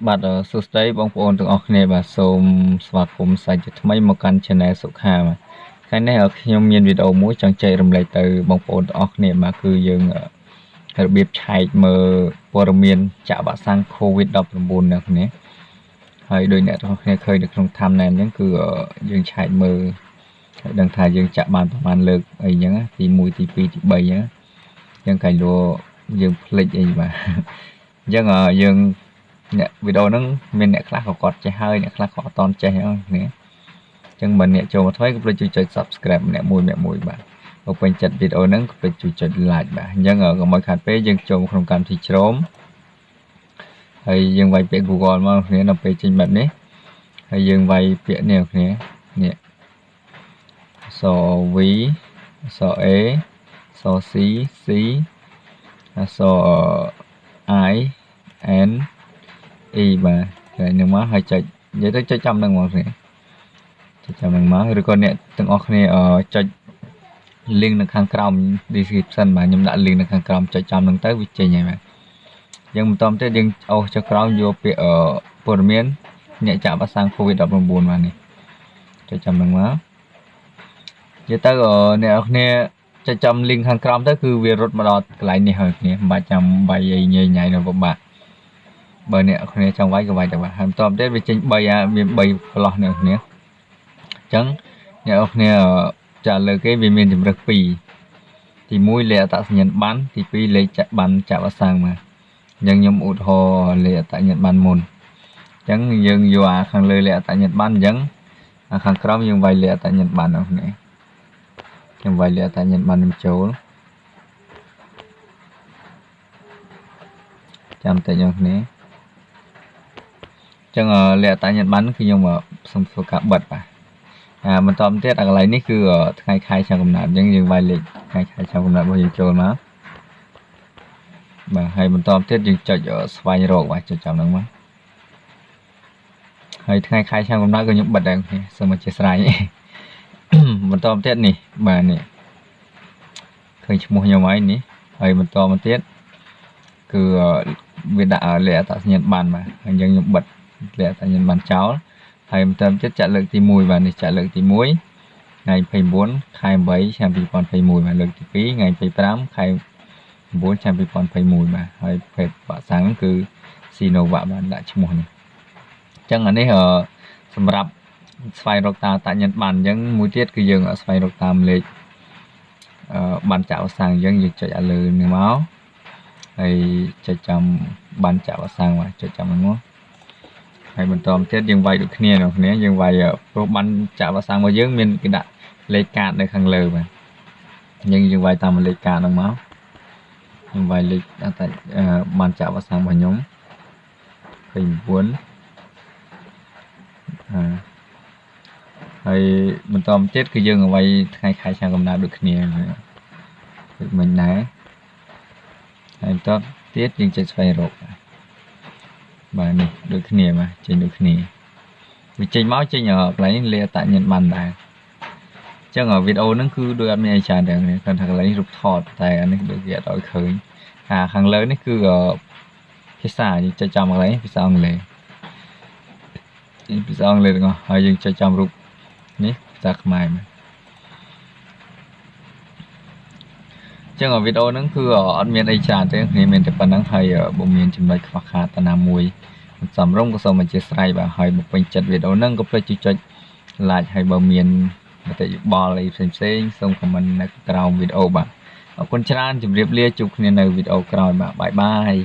បាទសួស្តីបងប្អូនទាំងអស់គ្នាបាទសូមស្វាគមន៍សាជាថ្មីមកកាន់ Channel សុខាបាទថ្ងៃនេះខ្ញុំមានវីដេអូមួយចង់ចែករំលែកទៅបងប្អូនទាំងអស់គ្នាបាទគឺយើងរបៀបឆែកមើលព័ត៌មានចាក់វ៉ាក់សាំង COVID-19 អ្នកគ្នាហើយដោយអ្នកទាំងអស់គ្នាឃើញនៅក្នុង thumbnail អញ្ចឹងគឺយើងឆែកមើលហើយដឹងថាយើងចាក់បានប្រហែលលើកអីអញ្ចឹងទី1ទី2ទី3អញ្ចឹងកាលលោយើងភ្លេចអីបាទអញ្ចឹងយើងអ្នកវីដេអូហ្នឹងមានអ្នកខ្លះក៏គាត់ចេះហើយអ្នកខ្លះក៏អត់តន់ចេះហ្នឹងគ្នាអញ្ចឹងបើអ្នកចូលមកថ្មីក៏ភ្លេចជួយចុច Subscribe ម្នាក់មួយបាទបើពេញចិត្តវីដេអូហ្នឹងក៏ភ្លេចជួយចុច Like បាទអញ្ចឹងកុំឲ្យខាតពេលយើងចូលក្នុងកម្មវិធីជ្រោមហើយយើងវាយពាក្យ Google មកគ្នានៅពេលចេញបែបនេះហើយយើងវាយពាក្យនេះគ្នានេះស V ស A ស C C ស I N E បាទហើយនឹងមកហើយចុចនិយាយទៅចុចចាំនឹងមកគ្នាចុចចាំនឹងមកឬក៏អ្នកទាំងអស់គ្នាចុច link នៅខាងក្រោម description បាទខ្ញុំដាក់ link នៅខាងក្រោមចុចចាំនឹងទៅវាចេញហើយបាទយើងបន្តទៀតយើងអូសចុចក្រោមយកពាក្យព័ត៌មានអ្នកចាក់វ៉ាក់សាំង COVID-19 បាទនេះចុចចាំនឹងមកនិយាយទៅអ្នកនរគ្នាចុចចាំ link ខាងក្រោមទៅគឺវារត់មកដល់កន្លែងនេះហើយគ្នាមិនបាច់ចាំវាយញ៉ៃនៅពិបាកបើអ្នកគ្នាចង់វាយក៏វាយទៅបាទហើយបន្តទៀតវាចេញ3មាន3ប្លោះអ្នកគ្នាអញ្ចឹងអ្នកគ្នាចាលើគេវាមានជំរើស2ទី1លេខអត្តសញ្ញាណប័ណ្ណទី2លេខចាក់ប័ណ្ណចាក់វ៉ាក់សាំងបាទអញ្ចឹងខ្ញុំឧទាហរណ៍លេខអត្តសញ្ញាណប័ណ្ណមុនអញ្ចឹងយើងយកខាងលើលេខអត្តសញ្ញាណប័ណ្ណអញ្ចឹងខាងក្រោមយើងវាយលេខអត្តសញ្ញាណប័ណ្ណអ្នកគ្នាខ្ញុំវាយលេខអត្តសញ្ញាណប័ណ្ណខ្ញុំចូលចាំតែអ្នកគ្នាអញ្ចឹងលេខអត្តសញ្ញាណប័ណ្ណគឺខ្ញុំសូមធ្វើការបិទបាទបន្តទៀតកន្លែងនេះគឺថ្ងៃខែឆ្នាំកំណើតអញ្ចឹងយើងវាយលេខថ្ងៃខែឆ្នាំកំណើតរបស់យើងចូលមកបាទហើយបន្តទៀតយើងចុចស្វែងរកបាទចុចចាំហ្នឹងមកហើយថ្ងៃខែឆ្នាំកំណើតក៏ខ្ញុំបិទដែរគ្នាសូមអធិស្ឋានបន្តទៀតនេះបាទនេះឃើញឈ្មោះខ្ញុំហើយនេះហើយបន្តមកទៀតគឺវាដាក់លេខអត្តសញ្ញាណប័ណ្ណបាទអញ្ចឹងខ្ញុំបិទលេខអត្តសញ្ញាណប័ណ្ណចោលហើយបន្តទៀតចាក់លើកទី1បាទនេះចាក់លើកទី1ថ្ងៃ29ខែ8ឆ្នាំ2021បាទលើកទី2ថ្ងៃ25ខែ9ឆ្នាំ2021បាទហើយភេទវ៉ាក់សាំងគឺ Sinovac បាទដាក់ឈ្មោះនេះអញ្ចឹងអានេះសម្រាប់ស្វែងរកតាមអត្តសញ្ញាណប័ណ្ណអញ្ចឹងមួយទៀតគឺយើងស្វែងរកតាមលេខប័ណ្ណចាក់វ៉ាក់សាំងអញ្ចឹងយើងចុចឲ្យលើនេះមកហើយចុចចាំប័ណ្ណចាក់វ៉ាក់សាំងបាទចុចចាំហ្នឹងមកហើយបន្តទៀតយើងវាយដូចគ្នានោះគ្នាយើងវាយព្រោះប័ណ្ណចាក់វ៉ាក់សាំងរបស់យើងមានគេដាក់លេខកាតនៅខាងលើបាទយើងវាយតាមលេខកាតហ្នឹងមកខ្ញុំវាយលេខតែប័ណ្ណចាក់វ៉ាក់សាំងរបស់ខ្ញុំ29ហើយបន្តទៀតគឺយើងវាយថ្ងៃខែឆ្នាំកំណើតដូចគ្នាដូចមិញដែរហើយបន្តទៀតយើងចុចស្វែងរកបាទនេះដូចគ្នាបាទចេញដូចគ្នាវាចេញមកចេញកន្លែងលេខអត្តសញ្ញាណប័ណ្ណដែរអញ្ចឹងវីដេអូហ្នឹងគឺដូចអត់មានអីច្រើនទេគាត់ថាកន្លែងរូបថតតែអានេះដូចគេអត់ឲ្យឃើញខាងលើនេះគឺភាសាយើងចុចចាំកន្លែងភាសាអង់គ្លេសភាសាអង់គ្លេសទាំងអស់ហើយយើងចុចចាំរូបនេះភាសាខ្មែរបាទចឹងវីដេអូហ្នឹងគឺអត់មានអីច្រើនទេគ្នាមានតែប៉ុណ្្នឹងហើយបើមានចំណុចខ្វះខាតតាណាមួយសំរុំក៏សូមអធិស្ឋានបាទហើយបើពេញចិត្តវីដេអូហ្នឹងក៏ភ្លេចចុច like ហើយបើមានមតិយោបល់អីផ្សេងៗសូម comment នៅក្រោមវីដេអូបាទអរគុណច្រើនជម្រាបលាជួបគ្នានៅវីដេអូក្រោយបាទបាយបាយ